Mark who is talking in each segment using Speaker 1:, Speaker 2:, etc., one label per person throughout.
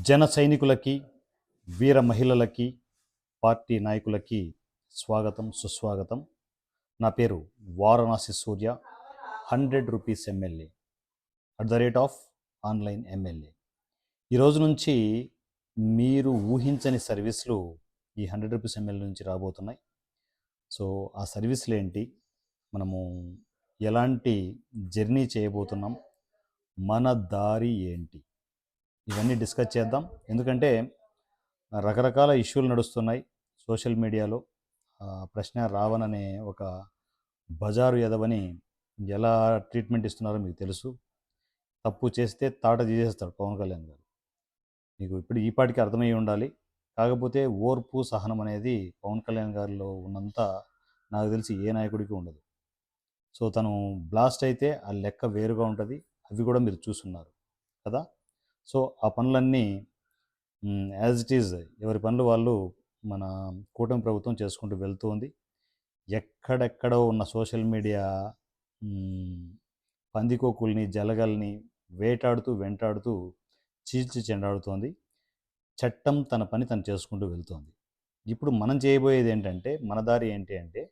Speaker 1: జన సైనికులకి, వీర మహిళలకి, పార్టీ నాయకులకి స్వాగతం, సుస్వాగతం. నా పేరు వారణాసి సూర్య, 100 రూపీస్ ఎమ్మెల్యే, @ ఆన్లైన్ ఎమ్మెల్యే. ఈరోజు నుంచి మీరు ఊహించని సర్వీసులు ఈ 100 రూపీస్ ఎమ్మెల్యే నుంచి రాబోతున్నాయి. సో ఆ సర్వీసులు ఏంటి, మనము ఎలాంటి జర్నీ చేయబోతున్నాం, మన దారి ఏంటి, ఇవన్నీ డిస్కస్ చేద్దాం. ఎందుకంటే రకరకాల ఇష్యూలు నడుస్తున్నాయి సోషల్ మీడియాలో. ప్రశ్న రావణ్ అనే ఒక బజారు ఎదవని ఎలా ట్రీట్మెంట్ ఇస్తున్నారో మీకు తెలుసు. తప్పు చేస్తే తాట తీసేస్తాడు పవన్ కళ్యాణ్ గారు. మీకు ఇప్పుడు ఈ పాటికి అర్థమయ్యి ఉండాలి. కాకపోతే ఓర్పు, సహనం అనేది పవన్ కళ్యాణ్ గారిలో ఉన్నంత నాకు తెలిసి ఏ నాయకుడికి ఉండదు. సో తను బ్లాస్ట్ అయితే ఆ లెక్క వేరుగా ఉంటుంది. అవి కూడా మీరు చూస్తున్నారు కదా. సో ఆ పనులన్నీ యాజ్ ఇట్ ఈజ్ ఎవరి పనులు వాళ్ళు మన కూటమి ప్రభుత్వం చేసుకుంటూ వెళ్తూ ఉంది. ఎక్కడెక్కడో ఉన్న సోషల్ మీడియా పందికోకుల్ని, జలగల్ని వేటాడుతూ వెంటాడుతూ చీల్చి చెండాడుతోంది. చట్టం తన పని తను చేసుకుంటూ వెళ్తోంది. ఇప్పుడు మనం చేయబోయేది ఏంటంటే, మన దారి ఏంటి అంటే,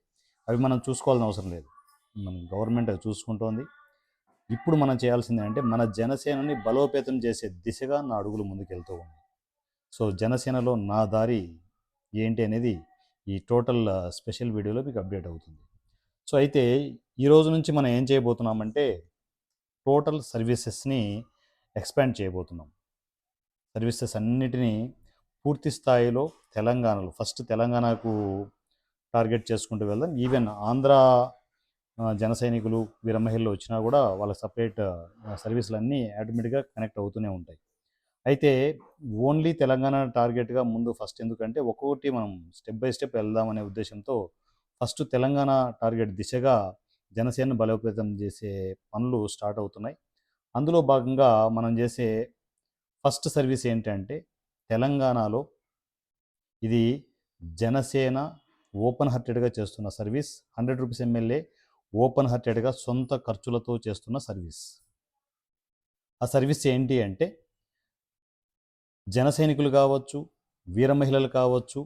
Speaker 1: అవి మనం చూసుకోవాల్సిన అవసరం లేదు, మన గవర్నమెంట్ అవి చూసుకుంటోంది. ఇప్పుడు మనం చేయాల్సింది అంటే, మన జనసేనని బలోపేతం చేసే దిశగా నా అడుగులు ముందుకెళ్తూ ఉన్నాయి. సో జనసేనలో నా దారి ఏంటి అనేది ఈ టోటల్ స్పెషల్ వీడియోలో మీకు అప్డేట్ అవుతుంది. సో అయితే ఈరోజు నుంచి మనం ఏం చేయబోతున్నామంటే, టోటల్ సర్వీసెస్ని ఎక్స్పాండ్ చేయబోతున్నాం. సర్వీసెస్ అన్నిటినీ పూర్తి స్థాయిలో తెలంగాణలో ఫస్ట్ తెలంగాణకు టార్గెట్ చేసుకుంటూ వెళ్దాం. ఈవెన్ ఆంధ్ర జన సైనికులు, వీర మహిళలు వచ్చినా కూడా వాళ్ళ సపరేట్ సర్వీసులన్నీ ఆటోమేటిక్గా కనెక్ట్ అవుతూనే ఉంటాయి. అయితే ఓన్లీ తెలంగాణ టార్గెట్గా ముందు ఫస్ట్, ఎందుకంటే ఒక్కొక్కటి మనం స్టెప్ బై స్టెప్ వెళ్దామనే ఉద్దేశంతో ఫస్ట్ తెలంగాణ టార్గెట్ దిశగా జనసేన బలోపేతం చేసే పనులు స్టార్ట్ అవుతున్నాయి. అందులో భాగంగా మనం చేసే ఫస్ట్ సర్వీస్ ఏంటంటే, తెలంగాణలో ఇది జనసేన ఓపెన్ హార్టెడ్గా చేస్తున్న సర్వీస్. 100 రూపీస్ ఎమ్మెల్యే ఓపెన్ హార్టెడ్గా సొంత ఖర్చులతో చేస్తున్న సర్వీస్. ఆ సర్వీస్ ఏంటి అంటే, జన సైనికులు కావచ్చు, వీర మహిళలు కావచ్చు,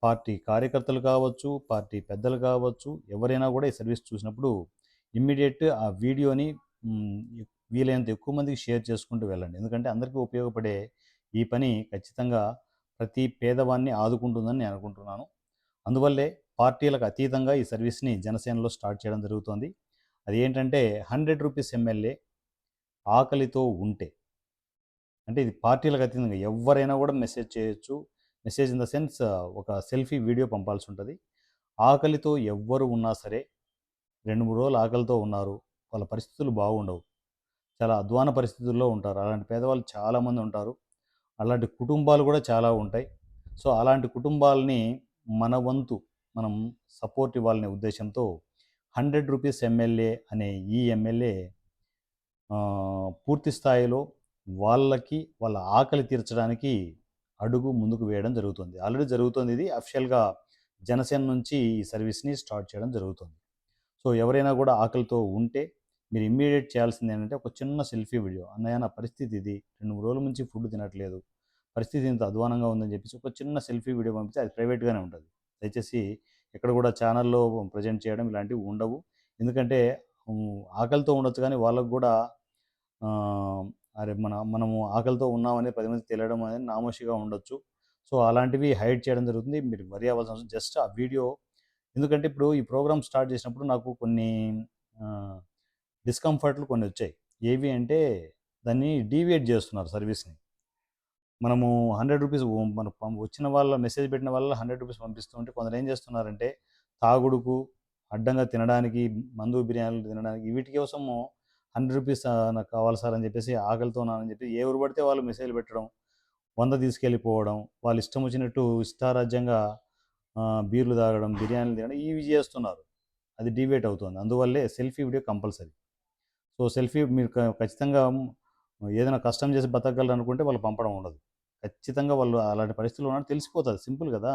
Speaker 1: పార్టీ కార్యకర్తలు కావచ్చు, పార్టీ పెద్దలు కావచ్చు, ఎవరైనా కూడా ఈ సర్వీస్ చూసినప్పుడు ఇమ్మీడియట్ ఆ వీడియోని వీలైనంత ఎక్కువ మందికి షేర్ చేసుకుంటూ వెళ్ళండి. ఎందుకంటే అందరికీ ఉపయోగపడే ఈ పని ఖచ్చితంగా ప్రతి పేదవాన్ని ఆదుకుంటుందని నేను అనుకుంటున్నాను. అందువల్లే పార్టీలకు అతీతంగా ఈ సర్వీస్ని జనసేనలో స్టార్ట్ చేయడం జరుగుతోంది. అది ఏంటంటే, 100 రూపీస్ ఎమ్మెల్యే ఆకలితో ఉంటే, అంటే ఇది పార్టీలకు అతీతంగా ఎవరైనా కూడా మెసేజ్ చేయొచ్చు. మెసేజ్ ఇన్ ద సెన్స్ ఒక సెల్ఫీ వీడియో పంపాల్సి ఉంటుంది. ఆకలితో ఎవ్వరు ఉన్నా సరే, 2-3 రోజులు ఆకలితో ఉన్నారు, వాళ్ళ పరిస్థితులు బాగుండవు, చాలా అధ్వాన పరిస్థితుల్లో ఉంటారు, అలాంటి పేదవాళ్ళు చాలామంది ఉంటారు, అలాంటి కుటుంబాలు కూడా చాలా ఉంటాయి. సో అలాంటి కుటుంబాలని మన వంతు మనం సపోర్ట్ ఇవ్వాలనే ఉద్దేశంతో 100 రూపీస్ ఎమ్మెల్యే అనే ఈ ఎమ్మెల్యే పూర్తి స్థాయిలో వాళ్ళకి వాళ్ళ ఆకలి తీర్చడానికి అడుగు ముందుకు వేయడం జరుగుతుంది. ఆల్రెడీ జరుగుతుంది. ఇది అఫిషియల్గా జనసేన నుంచి ఈ సర్వీస్ని స్టార్ట్ చేయడం జరుగుతుంది. సో ఎవరైనా కూడా ఆకలితో ఉంటే మీరు ఇమ్మీడియట్ చేయాల్సింది ఏంటంటే, ఒక చిన్న సెల్ఫీ వీడియో, అన్నయ్య నా పరిస్థితి ఇది, 2-3 రోజుల నుంచి ఫుడ్ తినట్లేదు, పరిస్థితి ఇంత అధ్వానంగా ఉందని చెప్పేసి ఒక చిన్న సెల్ఫీ వీడియో పంపితే అది ప్రైవేట్గానే ఉంటుంది. దయచేసి ఎక్కడ కూడా ఛానల్లో ప్రజెంట్ చేయడం ఇలాంటివి ఉండవు. ఎందుకంటే ఆకలితో ఉండొచ్చు, కానీ వాళ్ళకు కూడా అరే మనము ఆకలితో ఉన్నామని 10 మందికి తెలియడం అనేది నామోషిగా ఉండొచ్చు. సో అలాంటివి హైడ్ చేయడం జరుగుతుంది. మీరు వరి అవ్వాల్సిన అవసరం, జస్ట్ ఆ వీడియో. ఎందుకంటే ఇప్పుడు ఈ ప్రోగ్రామ్ స్టార్ట్ చేసినప్పుడు నాకు కొన్ని డిస్కంఫర్ట్లు కొన్ని వచ్చాయి. ఏవి అంటే, దాన్ని డీవియేట్ చేస్తున్నారు సర్వీస్ని. మనము 100 రూపీస్ మన వచ్చిన వాళ్ళ మెసేజ్ పెట్టిన వాళ్ళ 100 రూపీస్ పంపిస్తూ ఉంటే, కొందరు ఏం చేస్తున్నారంటే తాగుడుకు, అడ్డంగా తినడానికి, మందు బిర్యానీలు తినడానికి, వీటి కోసము 100 రూపీస్ నాకు కావాలి సార్ అని చెప్పేసి, ఆకలితో ఉన్నానని చెప్పి ఎవరు పడితే వాళ్ళు మెసేజ్లు పెట్టడం, 100 తీసుకెళ్ళిపోవడం, వాళ్ళు ఇష్టం వచ్చినట్టు ఇష్టారాజ్యంగా బీర్లు తాగడం, బిర్యానీలు తినడం, ఇవి చేస్తున్నారు. అది డీవియేట్ అవుతుంది. అందువల్లే selfie video compulsory. So selfie మీరు ఖచ్చితంగా ఏదైనా కష్టం చేసి బతకగలరు అనుకుంటే వాళ్ళు పంపడం ఉండదు. ఖచ్చితంగా వాళ్ళు అలాంటి పరిస్థితుల్లో ఉన్నట్టు తెలిసిపోతుంది. సింపుల్ కదా,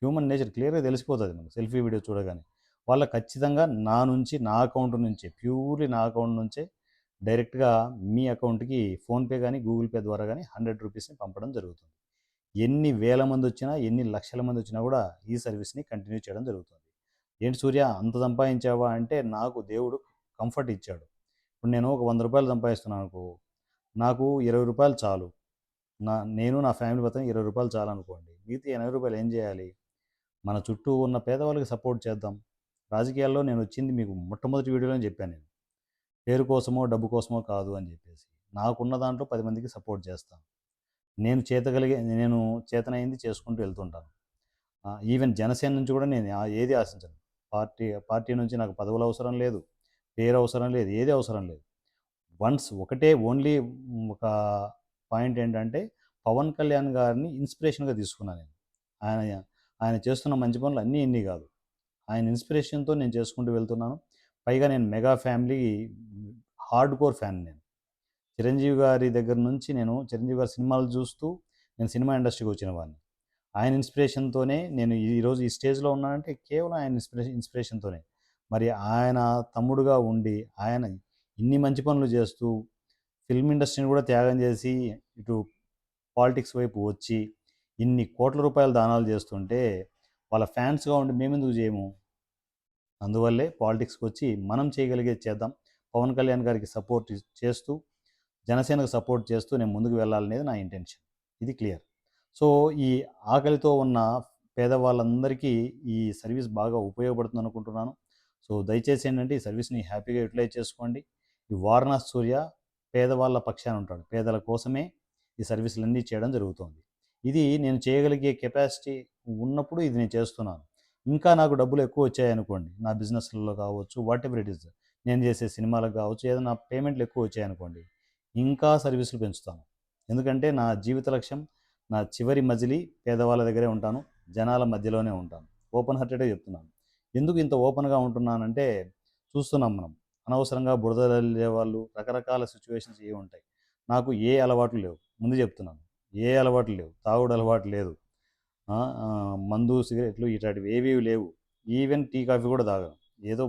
Speaker 1: హ్యూమన్ నేచర్ క్లియర్గా తెలిసిపోతుంది మనకు సెల్ఫీ వీడియో చూడగానే. వాళ్ళకి ఖచ్చితంగా నా నుంచి, నా అకౌంట్ నుంచే, ప్యూర్లీ నా అకౌంట్ నుంచే డైరెక్ట్గా మీ అకౌంట్కి ఫోన్పే కానీ గూగుల్ పే ద్వారా కానీ 100 రూపీస్ని పంపడం జరుగుతుంది. ఎన్ని వేల మంది వచ్చినా ఎన్ని లక్షల మంది వచ్చినా కూడా ఈ సర్వీస్ని కంటిన్యూ చేయడం జరుగుతుంది. ఏంటి సూర్య అంత సంపాదించావా అంటే నాకు దేవుడు కంఫర్ట్ ఇచ్చాడు. ఇప్పుడు నేను ఒక 100 రూపాయలు సంపాదిస్తున్నాను అనుకో, నాకు 20 రూపాయలు చాలు. నేను నా ఫ్యామిలీ మొత్తం 20 రూపాయలు చాలనుకోండి. మిగతా 80 రూపాయలు ఏం చేయాలి? మన చుట్టూ ఉన్న పేదవాళ్ళకి సపోర్ట్ చేద్దాం. రాజకీయాల్లో నేను వచ్చింది మీకు మొట్టమొదటి వీడియోలోనే చెప్పాను నేను. పేరు కోసమో, డబ్బు కోసమో కాదు అని చెప్పేసి. నాకున్న దాంట్లో 10 మందికి సపోర్ట్ చేస్తాను. నేను చేతనైంది చేసుకుంటూ వెళ్తుంటాను. ఈవెన్ జనసేన నుంచి కూడా నేను ఏది ఆశించను. పార్టీ నుంచి నాకు పదవులు అవసరం లేదు, పేరు అవసరం లేదు, ఏది అవసరం లేదు. ఒకటే ఓన్లీ ఒక పాయింట్ ఏంటంటే పవన్ కళ్యాణ్ గారిని ఇన్స్పిరేషన్గా తీసుకున్నాను నేను. ఆయన ఆయన చేస్తున్న మంచి పనులు అన్నీ ఇన్ని కాదు. ఆయన ఇన్స్పిరేషన్తో నేను చేసుకుంటూ వెళ్తున్నాను. పైగా నేను mega family hard core fan నేను. చిరంజీవి గారి దగ్గర నుంచి చిరంజీవి గారి సినిమాలు చూస్తూ నేను సినిమా ఇండస్ట్రీకి వచ్చిన వాడిని. ఆయన ఇన్స్పిరేషన్తోనే నేను ఈరోజు ఈ స్టేజ్లో ఉన్నానంటే కేవలం ఆయన ఇన్స్పిరేషన్తోనే. మరి ఆయన తమ్ముడుగా ఉండి ఆయన ఇన్ని మంచి పనులు చేస్తూ ఫిల్మ్ ఇండస్ట్రీని కూడా త్యాగం చేసి ఇటు పాలిటిక్స్ వైపు వచ్చి ఇన్ని కోట్ల రూపాయల దానాలు చేస్తుంటే వాళ్ళ ఫ్యాన్స్గా ఉండి మేమెందుకు చేయము? అందువల్లే పాలిటిక్స్కి వచ్చి మనం చేయగలిగేది చేద్దాం. పవన్ కళ్యాణ్ గారికి సపోర్ట్ చేస్తూ జనసేనకు సపోర్ట్ చేస్తూ నేను ముందుకు వెళ్ళాలనేది నా ఇంటెన్షన్. ఇది క్లియర్. సో ఈ ఆకలితో ఉన్న పేదవాళ్ళందరికీ ఈ సర్వీస్ బాగా ఉపయోగపడుతుంది అనుకుంటున్నాను. సో దయచేసి ఏంటంటే ఈ సర్వీస్ని హ్యాపీగా యూటిలైజ్ చేసుకోండి. ఈ వారణాసి సూర్య పేదవాళ్ళ పక్షాన ఉంటాడు. పేదల కోసమే ఈ సర్వీసులన్నీ చేయడం జరుగుతుంది. ఇది నేను చేయగలిగే కెపాసిటీ ఉన్నప్పుడు ఇది నేను చేస్తున్నాను. ఇంకా నాకు డబ్బులు ఎక్కువ వచ్చాయనుకోండి, నా బిజినెస్లలో కావచ్చు, వాట్ ఎవర్ ఇట్ ఈస్, నేను చేసే సినిమాలకు కావచ్చు, ఏదైనా పేమెంట్లు ఎక్కువ వచ్చాయనుకోండి, ఇంకా సర్వీసులు పెంచుతాను. ఎందుకంటే నా జీవిత లక్ష్యం, నా చివరి మజిలీ పేదవాళ్ళ దగ్గరే ఉంటాను, జనాల మధ్యలోనే ఉంటాను. ఓపెన్ హార్టెడ్గా చెప్తున్నాను. ఎందుకు ఇంత ఓపెన్గా ఉంటున్నానంటే చూస్తున్నాం మనం అనవసరంగా బురదలే వాళ్ళు రకరకాల సిచ్యువేషన్స్ ఏ ఉంటాయి. నాకు ఏ అలవాట్లు లేవు, ముందు చెప్తున్నాను. ఏ అలవాట్లు లేవు, తాగుడు అలవాటు లేదు, మందు సిగరెట్లు ఇట్లాంటివి ఏవి లేవు. ఈవెన్ టీ కాఫీ కూడా తాగను. ఏదో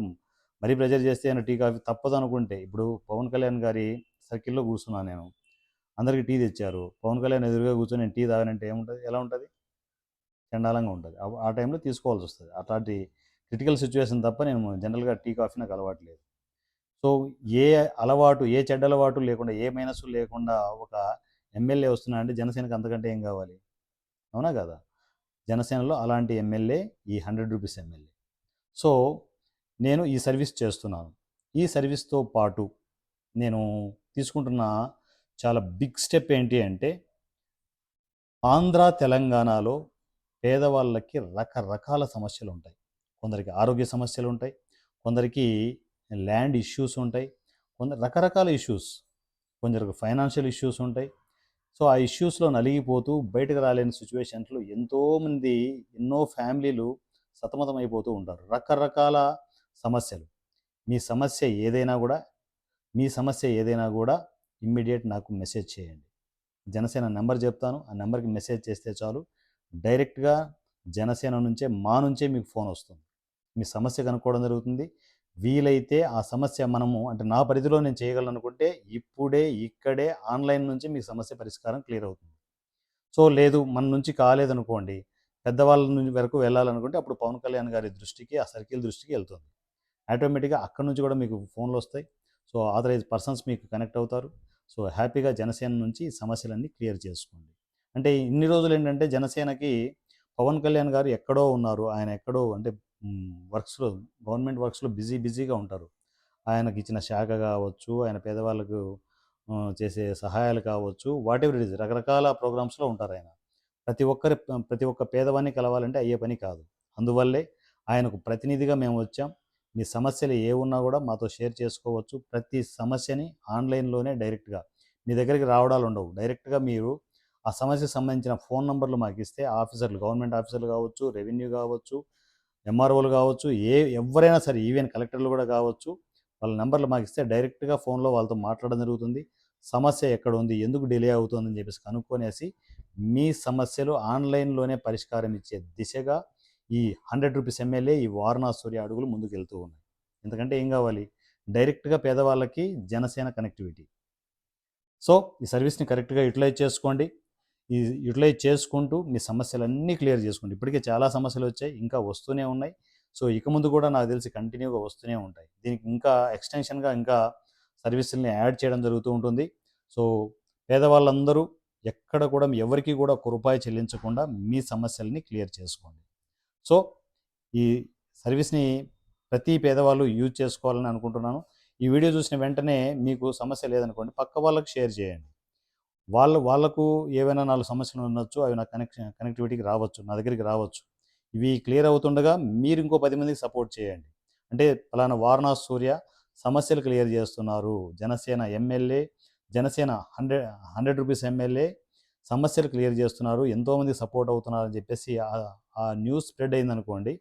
Speaker 1: మరీ ప్రెజర్ చేస్తే అయినా టీ కాఫీ తప్పదు అనుకుంటే, ఇప్పుడు పవన్ కళ్యాణ్ గారి సర్కిల్లో కూర్చున్నాను నేను, అందరికీ టీ తెచ్చారు, పవన్ కళ్యాణ్ ఎదురుగా కూర్చొని నేను టీ తాగనంటే ఏముంటుంది? ఎలా ఉంటుంది? చండాలంగా ఉంటుంది. ఆ టైంలో తీసుకోవాల్సి వస్తుంది. అట్లాంటి క్రిటికల్ సిచ్యువేషన్ తప్ప నేను జనరల్గా టీ కాఫీ నాకు అలవాటు లేదు. సో ఏ చెడ్డ అలవాటు లేకుండా, ఏ మైనస్ లేకుండా ఒక ఎమ్మెల్యే వస్తున్నా అంటే జనసేనకి అంతకంటే ఏం కావాలి? అవునా కదా? జనసేనలో అలాంటి ఎమ్మెల్యే ఈ 100 రూపీస్ ఎమ్మెల్యే. సో నేను ఈ సర్వీస్ చేస్తున్నాను. ఈ సర్వీస్తో పాటు నేను తీసుకుంటున్న చాలా బిగ్ స్టెప్ ఏంటి అంటే, ఆంధ్ర తెలంగాణలో పేదవాళ్ళకి రకరకాల సమస్యలు ఉంటాయి. కొందరికి ఆరోగ్య సమస్యలు ఉంటాయి, కొందరికి ల్యాండ్ ఇష్యూస్ ఉంటాయి, రకరకాల ఇష్యూస్, కొందరికి ఫైనాన్షియల్ ఇష్యూస్ ఉంటాయి. సో ఆ ఇష్యూస్లో నలిగిపోతూ బయటకు రాలేని సిచ్యువేషన్స్లో ఎంతోమంది, ఎన్నో ఫ్యామిలీలు సతమతం అయిపోతూ ఉంటారు. రకరకాల సమస్యలు. మీ సమస్య ఏదైనా కూడా మీ సమస్య ఏదైనా కూడా ఇమ్మీడియట్ నాకు మెసేజ్ చేయండి. జనసేన నెంబర్ చెప్తాను, ఆ నెంబర్కి మెసేజ్ చేస్తే చాలు, డైరెక్ట్గా జనసేన మా నుంచే మీకు ఫోన్ వస్తుంది. మీ సమస్య కనుక్కోవడం జరుగుతుంది. వీలైతే ఆ సమస్య అంటే నా పరిధిలో నేను చేయగలను అనుకుంటే ఇప్పుడే ఇక్కడే ఆన్లైన్ నుంచి మీ సమస్య పరిష్కారం క్లియర్ అవుతుంది. సో లేదు మన నుంచి కాలేదనుకోండి, పెద్దవాళ్ళ నుంచి వరకు వెళ్ళాలనుకుంటే అప్పుడు పవన్ కళ్యాణ్ గారి దృష్టికి, ఆ సర్కిల్ దృష్టికి వెళ్తుంది. ఆటోమేటిక్గా అక్కడి నుంచి కూడా మీకు ఫోన్లు వస్తాయి. సో ఆథరైజ్ పర్సన్స్ మీకు కనెక్ట్ అవుతారు. సో హ్యాపీగా జనసేన నుంచి సమస్యలన్నీ క్లియర్ చేసుకోండి. అంటే ఇన్ని రోజులు ఏంటంటే జనసేనకి పవన్ కళ్యాణ్ గారు ఎక్కడో ఉన్నారు. ఆయన ఎక్కడో అంటే వర్క్స్లో, గవర్నమెంట్ వర్క్స్లో బిజీగా ఉంటారు. ఆయనకి ఇచ్చిన శాఖ కావచ్చు, ఆయన పేదవాళ్ళకు చేసే సహాయాలు కావచ్చు, వాట్ ఎవర్ ఇట్ ఈస్, రకరకాల ప్రోగ్రామ్స్లో ఉంటారు ఆయన. ప్రతి ఒక్క పేదవాన్ని కలవాలంటే అయ్యే పని కాదు. అందువల్లే ఆయనకు ప్రతినిధిగా మేము వచ్చాం. మీ సమస్యలు ఏ ఉన్నా కూడా మాతో షేర్ చేసుకోవచ్చు. ప్రతి సమస్యని ఆన్లైన్లోనే డైరెక్ట్గా మీ దగ్గరికి రావడాలు ఉండవు. డైరెక్ట్గా మీరు ఆ సమస్యకు సంబంధించిన ఫోన్ నంబర్లు మాకు ఇస్తే ఆఫీసర్లు, గవర్నమెంట్ ఆఫీసర్లు కావచ్చు, రెవెన్యూ కావచ్చు, ఎంఆర్ఓలు కావచ్చు, ఎవరైనా సరే, ఈవెన్ కలెక్టర్లు కూడా కావచ్చు, వాళ్ళ నెంబర్లు మాకు ఇస్తే డైరెక్ట్గా ఫోన్లో వాళ్ళతో మాట్లాడడం జరుగుతుంది. సమస్య ఎక్కడ ఉంది, ఎందుకు డిలే అవుతుందని చెప్పేసి కనుక్కొనేసి మీ సమస్యలు ఆన్లైన్లోనే పరిష్కారం ఇచ్చే దిశగా ఈ 100 రూపీస్ ఎమ్మెల్యే, ఈ వారణాసి సూర్య అడుగులు ముందుకు వెళ్తూ ఉన్నాయి. ఎందుకంటే ఏం కావాలి? డైరెక్ట్గా పేదవాళ్ళకి జనసేన కనెక్టివిటీ. సో ఈ సర్వీస్ని కరెక్ట్గా యూటిలైజ్ చేసుకోండి. ఈ యూటిలైజ్ చేసుకుంటూ మీ సమస్యలన్నీ క్లియర్ చేసుకోండి. ఇప్పటికే చాలా సమస్యలు వచ్చాయి, ఇంకా వస్తూనే ఉన్నాయి. సో ఇక ముందు కూడా నాకు తెలిసి కంటిన్యూగా వస్తూనే ఉంటాయి. దీనికి ఇంకా ఎక్స్టెన్షన్గా ఇంకా సర్వీసుల్ని యాడ్ చేయడం జరుగుతూ ఉంటుంది. సో పేదవాళ్ళందరూ ఎక్కడ కూడా ఎవరికి కూడా ఒక రూపాయి చెల్లించకుండా మీ సమస్యల్ని క్లియర్ చేసుకోండి. సో ఈ సర్వీస్ని ప్రతి పేదవాళ్ళు యూజ్ చేసుకోవాలని అనుకుంటున్నాను. ఈ వీడియో చూసిన వెంటనే మీకు సమస్య లేదనుకోండి, పక్క వాళ్ళకి షేర్ చేయండి. వాళ్ళకు ఏవైనా 4 సమస్యలు ఉండొచ్చు, అవి నా కనెక్టివిటీకి రావచ్చు, నా దగ్గరికి రావచ్చు. ఇవి క్లియర్ అవుతుండగా మీరు ఇంకో 10 మందికి సపోర్ట్ చేయండి. అంటే పలానా వారణాసి సూర్య సమస్యలు క్లియర్ చేస్తున్నారు, Janasena MLA, Janasena 100 rupees MLA సమస్యలు క్లియర్ చేస్తున్నారు, ఎంతోమంది సపోర్ట్ అవుతున్నారు అని చెప్పేసి ఆ న్యూస్ స్ప్రెడ్ అయిందనుకోండి,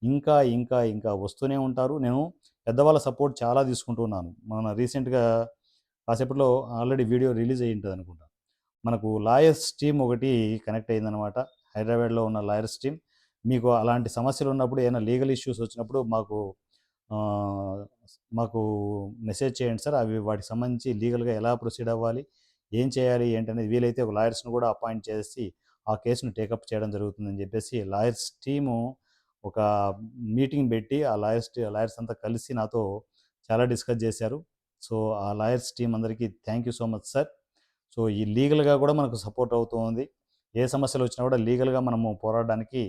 Speaker 1: ఇంకా ఇంకా ఇంకా వస్తూనే ఉంటారు. నేను పెద్దవాళ్ళ సపోర్ట్ చాలా తీసుకుంటున్నాను. మన రీసెంట్గా కాసేపట్లో ఆల్రెడీ వీడియో రిలీజ్ అయ్యి ఉంటుంది అనుకుంటా. మనకు లాయర్స్ టీమ్ ఒకటి కనెక్ట్ అయిందనమాట. హైదరాబాద్లో ఉన్న లాయర్స్ టీమ్. మీకు అలాంటి సమస్యలు ఉన్నప్పుడు, ఏమైనా లీగల్ ఇష్యూస్ వచ్చినప్పుడు మాకు మెసేజ్ చేయండి సార్. అవి వాటికి సంబంధించి లీగల్గా ఎలా ప్రొసీడ్ అవ్వాలి, ఏం చేయాలి ఏంటనేది, వీలైతే ఒక లాయర్స్ని కూడా అపాయింట్ చేసి ఆ కేసును టేకప్ చేయడం జరుగుతుందని చెప్పేసి లాయర్స్ టీము ఒక మీటింగ్ పెట్టి ఆ లాయర్స్ అంతా కలిసి నాతో చాలా డిస్కస్ చేశారు. సో ఆ లాయర్స్ టీం అందరికీ thank you so much sir. So ఈ లీగల్గా కూడా మనకు సపోర్ట్ అవుతూ ఉంది. ఏ సమస్యలు వచ్చినా కూడా లీగల్గా మనము పోరాడడానికి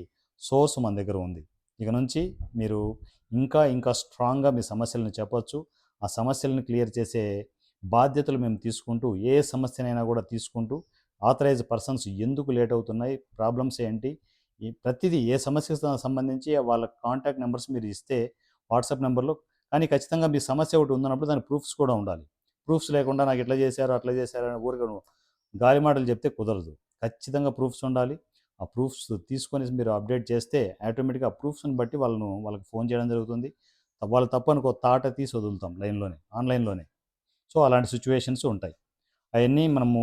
Speaker 1: సోర్స్ మన దగ్గర ఉంది. ఇక నుంచి మీరు ఇంకా ఇంకా స్ట్రాంగ్గా మీ సమస్యలను చెప్పొచ్చు. ఆ సమస్యలను క్లియర్ చేసే బాధ్యతలు మేము తీసుకుంటూ, ఏ సమస్యనైనా కూడా తీసుకుంటూ, ఆథరైజ్ పర్సన్స్ ఎందుకు లేట్ అవుతున్నాయి, ప్రాబ్లమ్స్ ఏంటి, ఈ ప్రతిదీ ఏ సమస్యకు సంబంధించి వాళ్ళ కాంటాక్ట్ నెంబర్స్ మీరు ఇస్తే వాట్సాప్ నెంబర్లో, కానీ ఖచ్చితంగా మీ సమస్య ఒకటి ఉందన్నప్పుడు దాని ప్రూఫ్స్ కూడా ఉండాలి. ప్రూఫ్స్ లేకుండా నాకు ఇట్లా చేశారు అట్లా చేశారు అని ఊరికే గాలి మాటలు చెప్తే కుదరదు. ఖచ్చితంగా ప్రూఫ్స్ ఉండాలి. ఆ ప్రూఫ్స్ తీసుకొని మీరు అప్డేట్ చేస్తే ఆటోమేటిక్గా ఆ ప్రూఫ్స్ని బట్టి వాళ్ళకి ఫోన్ చేయడం జరుగుతుంది. వాళ్ళు తప్పు అనుకో తాట తీసి వదులుతాం ఆన్లైన్లోనే. సో అలాంటి సిచ్యువేషన్స్ ఉంటాయి. అవన్నీ మనము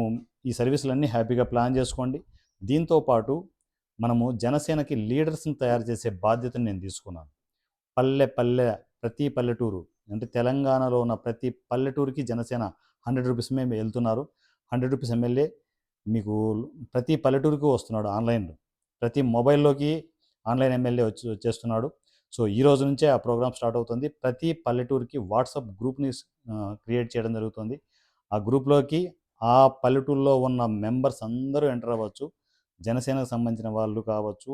Speaker 1: ఈ సర్వీసులన్నీ హ్యాపీగా ప్లాన్ చేసుకోండి. దీంతో పాటు మనము జనసేనకి లీడర్స్ని తయారు చేసే బాధ్యతను నేను తీసుకున్నాను. పల్లె పల్లె ప్రతి పల్లెటూరు, అంటే తెలంగాణలో ఉన్న ప్రతి పల్లెటూరుకి జనసేన 100 రూపీస్ మేము వెళ్తున్నారు. 100 రూపీస్ ఎమ్మెల్యే మీకు ప్రతి పల్లెటూరుకి వస్తున్నాడు ఆన్లైన్లో. ప్రతి మొబైల్లోకి ఆన్లైన్ ఎమ్మెల్యే వచ్చేస్తున్నాడు. సో ఈ రోజు నుంచే ఆ ప్రోగ్రామ్ స్టార్ట్ అవుతుంది. ప్రతి పల్లెటూరుకి వాట్సాప్ గ్రూప్ని క్రియేట్ చేయడం జరుగుతుంది. ఆ గ్రూప్లోకి ఆ పల్లెటూరులో ఉన్న మెంబర్స్ అందరూ ఎంటర్ అవ్వచ్చు. జనసేనకు సంబంధించిన వాళ్ళు కావచ్చు,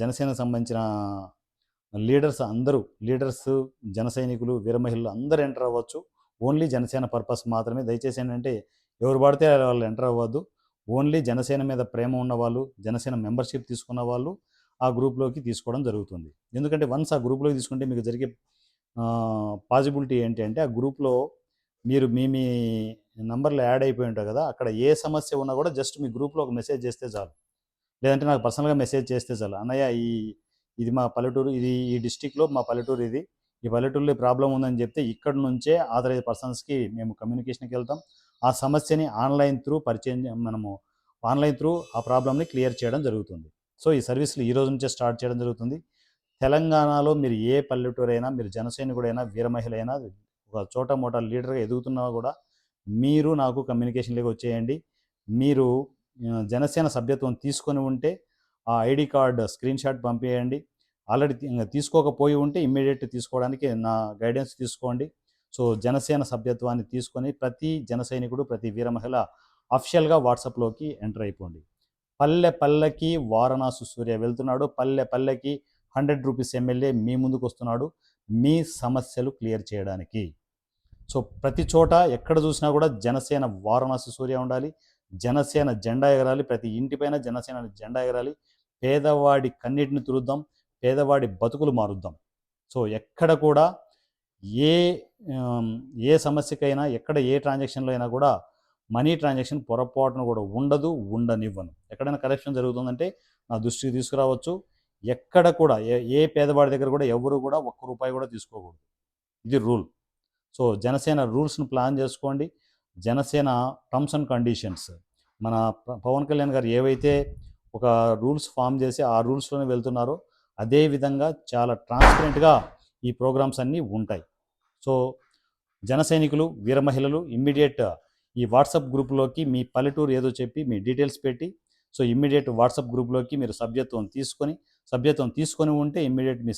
Speaker 1: జనసేనకు సంబంధించిన లీడర్స్, జన సైనికులు, వీర మహిళలు అందరూ ఎంటర్ అవ్వచ్చు. ఓన్లీ జనసేన పర్పస్ మాత్రమే. దయచేసి ఏంటంటే ఎవరు పడితే వాళ్ళు ఎంటర్ అవ్వద్దు. ఓన్లీ జనసేన మీద ప్రేమ ఉన్నవాళ్ళు, జనసేన మెంబర్షిప్ తీసుకున్న వాళ్ళు ఆ గ్రూప్లోకి తీసుకోవడం జరుగుతుంది. ఎందుకంటే వన్స్ ఆ గ్రూప్లోకి తీసుకుంటే మీకు జరిగే పాజిబిలిటీ ఏంటి అంటే, ఆ గ్రూప్లో మీరు మీ నంబర్లు యాడ్ అయిపోయి ఉంటాయి కదా, అక్కడ ఏ సమస్య ఉన్నా కూడా జస్ట్ మీ గ్రూప్లో ఒక మెసేజ్ చేస్తే చాలు. లేదంటే నాకు పర్సనల్గా మెసేజ్ చేస్తే చాలు. అన్నయ్య ఇది మా పల్లెటూరు, ఈ డిస్టిక్లో మా పల్లెటూరు ఇది, ఈ పల్లెటూరులో ప్రాబ్లం ఉందని చెప్తే ఇక్కడ నుంచే ఆథరైజ్ పర్సన్స్కి మేము కమ్యూనికేషన్కి వెళ్తాం. ఆ సమస్యని ఆన్లైన్ త్రూ ఆ ప్రాబ్లమ్ని క్లియర్ చేయడం జరుగుతుంది. సో ఈ సర్వీసులు ఈ రోజు నుంచే స్టార్ట్ చేయడం జరుగుతుంది. తెలంగాణలో మీరు ఏ పల్లెటూరైనా, మీరు జనసైనికుడైనా, వీర మహిళ అయినా, ఒక చోట మోటా లీడర్గా ఎదుగుతున్నా కూడా మీరు నాకు కమ్యూనికేషన్లోకి వచ్చేయండి. మీరు జనసేన సభ్యత్వం తీసుకొని ఉంటే ఆ ఐడి కార్డ్ స్క్రీన్ షాట్ పంపేయండి. ఆల్రెడీ తీసుకోకపోయి ఉంటే ఇమ్మీడియట్ తీసుకోవడానికి నా గైడెన్స్ తీసుకోండి. సో జనసేన సభ్యత్వాన్ని తీసుకొని ప్రతి జన సైనికుడు, ప్రతి వీర మహిళ అఫిషియల్గా వాట్సాప్లోకి ఎంటర్ అయిపోండి. పల్లె పల్లెకి వారణాసి సూర్య వెళ్తున్నాడు. పల్లె పల్లెకి 100 రూపీస్ ఎమ్మెల్యే మీ ముందుకు వస్తున్నాడు మీ సమస్యలు క్లియర్ చేయడానికి. సో ప్రతి చోట ఎక్కడ చూసినా కూడా జనసేన వారణాసి సూర్య ఉండాలి, జనసేన జెండా ఎగరాలి, ప్రతి ఇంటిపైన జనసేన జెండా ఎగరాలి. పేదవాడి కన్నిటిని తురుద్దాం, పేదవాడి బతుకులు మారుద్దాం. సో ఎక్కడ కూడా ఏ ఏ సమస్యకైనా, ఎక్కడ ఏ ట్రాన్సాక్షన్లో అయినా కూడా మనీ ట్రాన్సాక్షన్ పొరపాటును కూడా ఉండనివ్వను. ఎక్కడైనా కరప్షన్ జరుగుతుందంటే నా దృష్టికి తీసుకురావచ్చు. ఎక్కడ కూడా ఏ పేదవాడి దగ్గర కూడా ఎవరు కూడా ₹1 కూడా తీసుకోకూడదు. ఇది రూల్. సో జనసేన రూల్స్ను ప్లాన్ చేసుకోండి. జనసేన టర్మ్స్ అండ్ కండిషన్స్, మన పవన్ కళ్యాణ్ గారు ఏవైతే ఒక రూల్స్ ఫామ్ చేసి ఆ రూల్స్లోనే వెళ్తున్నారో అదేవిధంగా చాలా ట్రాన్స్పరెంట్గా ఈ ప్రోగ్రామ్స్ అన్నీ ఉంటాయి. సో జన సైనికులు, వీర మహిళలు ఇమ్మీడియట్ ఈ వాట్సాప్ గ్రూప్లోకి మీ పల్లెటూరు ఏదో చెప్పి మీ డీటెయిల్స్ పెట్టి, సో ఇమ్మీడియట్ వాట్సాప్ గ్రూప్లోకి మీరు సభ్యత్వం తీసుకొని ఉంటే ఇమ్మీడియట్ మీ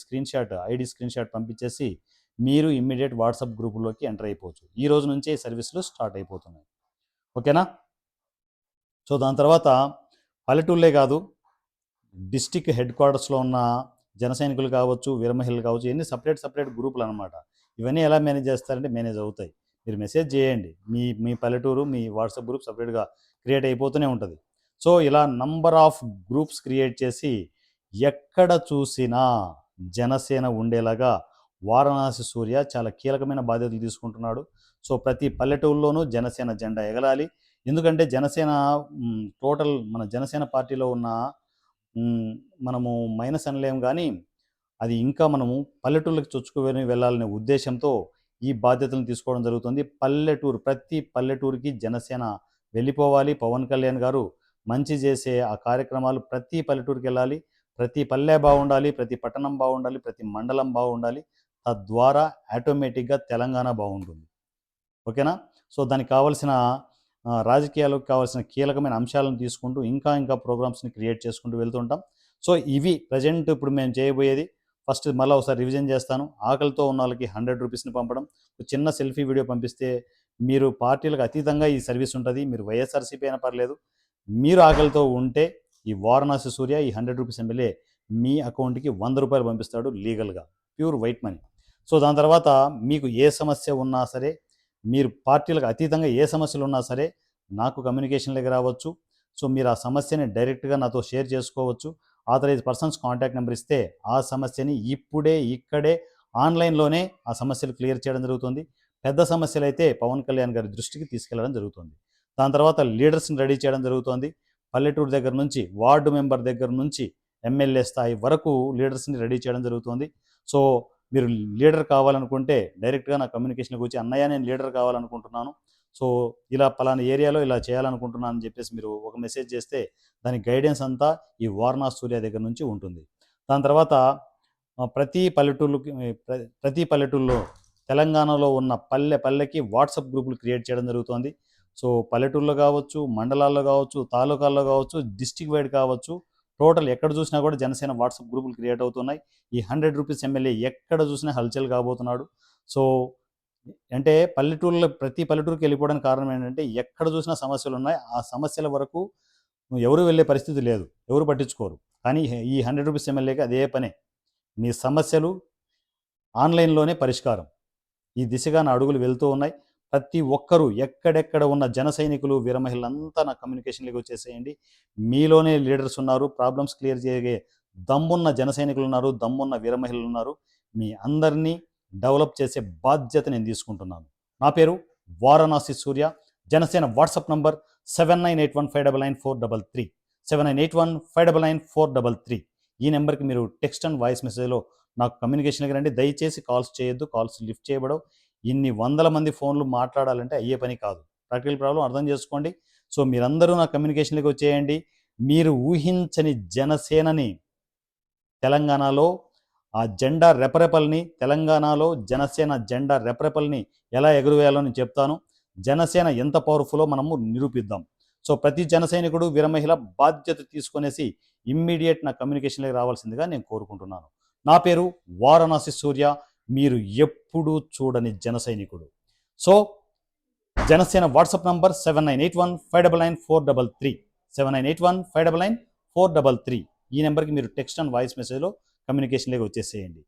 Speaker 1: ఐడి స్క్రీన్ షాట్ పంపించేసి మీరు ఇమ్మీడియట్ వాట్సాప్ గ్రూపులోకి ఎంటర్ అయిపోవచ్చు. ఈ రోజు నుంచే ఈ సర్వీసులు స్టార్ట్ అయిపోతున్నాయి. ఓకేనా? సో దాని తర్వాత పల్లెటూళ్ళే కాదు, డిస్టిక్ హెడ్ క్వార్టర్స్లో ఉన్న జన సైనికులు కావచ్చు, వీర మహిళలు కావచ్చు, ఇవన్నీ సపరేట్ గ్రూపులు అనమాట. ఇవన్నీ ఎలా మేనేజ్ చేస్తారంటే మేనేజ్ అవుతాయి. మీరు మెసేజ్ చేయండి, మీ పల్లెటూరు మీ వాట్సాప్ గ్రూప్ సపరేట్గా క్రియేట్ అయిపోతూనే ఉంటుంది. సో ఇలా నంబర్ ఆఫ్ గ్రూప్స్ క్రియేట్ చేసి ఎక్కడ చూసినా జనసేన ఉండేలాగా వారణాసి సూర్య చాలా కీలకమైన బాధ్యతలు తీసుకుంటున్నాడు. సో ప్రతి పల్లెటూరులోనూ జనసేన జెండా ఎగరాలి. ఎందుకంటే జనసేన టోటల్ మన జనసేన పార్టీలో ఉన్న మనము మైనస్ అనలేము, కానీ అది ఇంకా మనము పల్లెటూళ్ళకి చొచ్చుకుని వెళ్ళాలనే ఉద్దేశంతో ఈ బాధ్యతలను తీసుకోవడం జరుగుతుంది. ప్రతి పల్లెటూరుకి జనసేన వెళ్ళిపోవాలి. పవన్ కళ్యాణ్ గారు మంచి చేసే ఆ కార్యక్రమాలు ప్రతి పల్లెటూరుకి వెళ్ళాలి. ప్రతి పల్లె బాగుండాలి, ప్రతి పట్టణం బాగుండాలి, ప్రతి మండలం బాగుండాలి. తద్వారా ఆటోమేటిక్గా తెలంగాణ బాగుంటుంది. ఓకేనా? సో దానికి కావాల్సిన రాజకీయాలకు కావాల్సిన కీలకమైన అంశాలను తీసుకుంటూ ఇంకా ప్రోగ్రామ్స్ని క్రియేట్ చేసుకుంటూ వెళ్తుంటాం. సో ఇవి ప్రజెంట్ ఇప్పుడు మేము చేయబోయేది. ఫస్ట్ మళ్ళీ ఒకసారి రివిజన్ చేస్తాను. ఆకలితో ఉన్న వాళ్ళకి 100 రూపీస్ని పంపడం, చిన్న సెల్ఫీ వీడియో పంపిస్తే మీరు పార్టీలకు అతీతంగా ఈ సర్వీస్ ఉంటుంది. మీరు వైఎస్ఆర్సీపీ అయినా పర్లేదు, మీరు ఆకలితో ఉంటే ఈ వారణాసి సూర్య ఈ 100 రూపీస్ ఎమ్మెల్యే మీ అకౌంట్కి 100 రూపాయలు పంపిస్తాడు లీగల్గా, ప్యూర్ వైట్ మనీ. సో దాని తర్వాత మీకు ఏ సమస్య ఉన్నా సరే, మీరు పార్టీలకు అతీతంగా ఏ సమస్యలు ఉన్నా సరే నాకు కమ్యూనికేషన్లోకి రావచ్చు. సో మీరు ఆ సమస్యని డైరెక్ట్గా నాతో షేర్ చేసుకోవచ్చు. ఆథరైజ్ పర్సన్స్ కాంటాక్ట్ నెంబర్ ఇస్తే ఆ సమస్యని ఇక్కడే ఆన్లైన్లోనే ఆ సమస్యలు క్లియర్ చేయడం జరుగుతుంది. పెద్ద సమస్యలు అయితే పవన్ కళ్యాణ్ గారి దృష్టికి తీసుకెళ్లడం జరుగుతుంది. దాని తర్వాత లీడర్స్ని రెడీ చేయడం జరుగుతుంది. పల్లెటూరు దగ్గర నుంచి, వార్డు మెంబర్ దగ్గర నుంచి ఎమ్మెల్యే స్థాయి వరకు లీడర్స్ని రెడీ చేయడం జరుగుతుంది. సో మీరు లీడర్ కావాలనుకుంటే డైరెక్ట్గా నా కమ్యూనికేషన్కి వచ్చి, అన్నయ్య నేను లీడర్ కావాలనుకుంటున్నాను, సో ఇలా పలానా ఏరియాలో ఇలా చేయాలనుకుంటున్నాను అని చెప్పేసి మీరు ఒక మెసేజ్ చేస్తే దాని గైడెన్స్ అంతా ఈ వారణాసి సూర్య దగ్గర నుంచి ఉంటుంది. దాని తర్వాత ప్రతి పల్లెటూరులో తెలంగాణలో ఉన్న పల్లెకి వాట్సాప్ గ్రూపులు క్రియేట్ చేయడం జరుగుతుంది. సో పల్లెటూరులో కావచ్చు, మండలాల్లో కావచ్చు, తాలూకాల్లో కావచ్చు, డిస్టిక్ వైడ్ కావచ్చు, టోటల్ ఎక్కడ చూసినా కూడా జనసేన వాట్సాప్ గ్రూపులు క్రియేట్ అవుతున్నాయి. ఈ 100 రూపీస్ ఎమ్మెల్యే ఎక్కడ చూసినా హల్చల్ కాబోతున్నాడు. సో అంటే ప్రతి పల్లెటూరుకి వెళ్ళిపోవడానికి కారణం ఏంటంటే ఎక్కడ చూసినా సమస్యలు ఉన్నాయి. ఆ సమస్యల వరకు ఎవరు వెళ్ళే పరిస్థితి లేదు, ఎవరు పట్టించుకోరు. కానీ ఈ 100 రూపీస్ ఎమ్మెల్యేకి అదే పనే, మీ సమస్యలు ఆన్లైన్లోనే పరిష్కారం. ఈ దిశగా నా అడుగులు వెళ్తూ ఉన్నాయి. ప్రతి ఒక్కరూ ఎక్కడెక్కడ ఉన్న జన సైనికులు, వీర మహిళలంతా నా కమ్యూనికేషన్లోకి వచ్చేసేయండి. మీలోనే లీడర్స్ ఉన్నారు, ప్రాబ్లమ్స్ క్లియర్ చేయగే దమ్మున్న జన సైనికులు ఉన్నారు, దమ్మున్న వీర మహిళలు ఉన్నారు. మీ అందరినీ డెవలప్ చేసే బాధ్యత నేను తీసుకుంటున్నాను. నా పేరు వారణాసి సూర్య. Janasena WhatsApp number 7981599433 7981599433. ఈ నెంబర్కి మీరు టెక్స్ట్ అండ్ వాయిస్ మెసేజ్లో నాకు కమ్యూనికేషన్కి రండి. దయచేసి కాల్స్ చేయొద్దు, కాల్స్ లిఫ్ట్ చేయబడవు. ఇన్ని వందల మంది ఫోన్లు మాట్లాడాలంటే అయ్యే పని కాదు. ప్రాక్టికల్ ప్రాబ్లం అర్థం చేసుకోండి. సో మీరందరూ నా కమ్యూనికేషన్లోకి వచ్చేయండి. మీరు ఊహించని జనసేనని తెలంగాణలో ఆ జెండా రెపరెపల్ని, తెలంగాణలో జనసేన జెండా రెపరెపల్ని ఎలా ఎగురవేయాలో నేను చెప్తాను. జనసేన ఎంత పవర్ఫుల్లో మనము నిరూపిద్దాం. సో ప్రతి జన సైనికుడు, వీర మహిళ బాధ్యత తీసుకునేసి ఇమ్మీడియట్ నా కమ్యూనికేషన్లోకి రావాల్సిందిగా నేను కోరుకుంటున్నాను. నా పేరు వారణాసి సూర్య. మీరు ఎప్పుడూ చూడని జన సైనికుడు. So Janasena WhatsApp number 7981599433 7981599433. ఈ నెంబర్కి మీరు టెక్స్ట్ అండ్ వాయిస్ మెసేజ్లో కమ్యూనికేషన్లోకి వచ్చేసేయండి.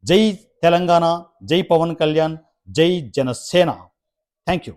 Speaker 1: జై తెలంగాణ, జై పవన్ కళ్యాణ్, జై జనసేన. Thank you.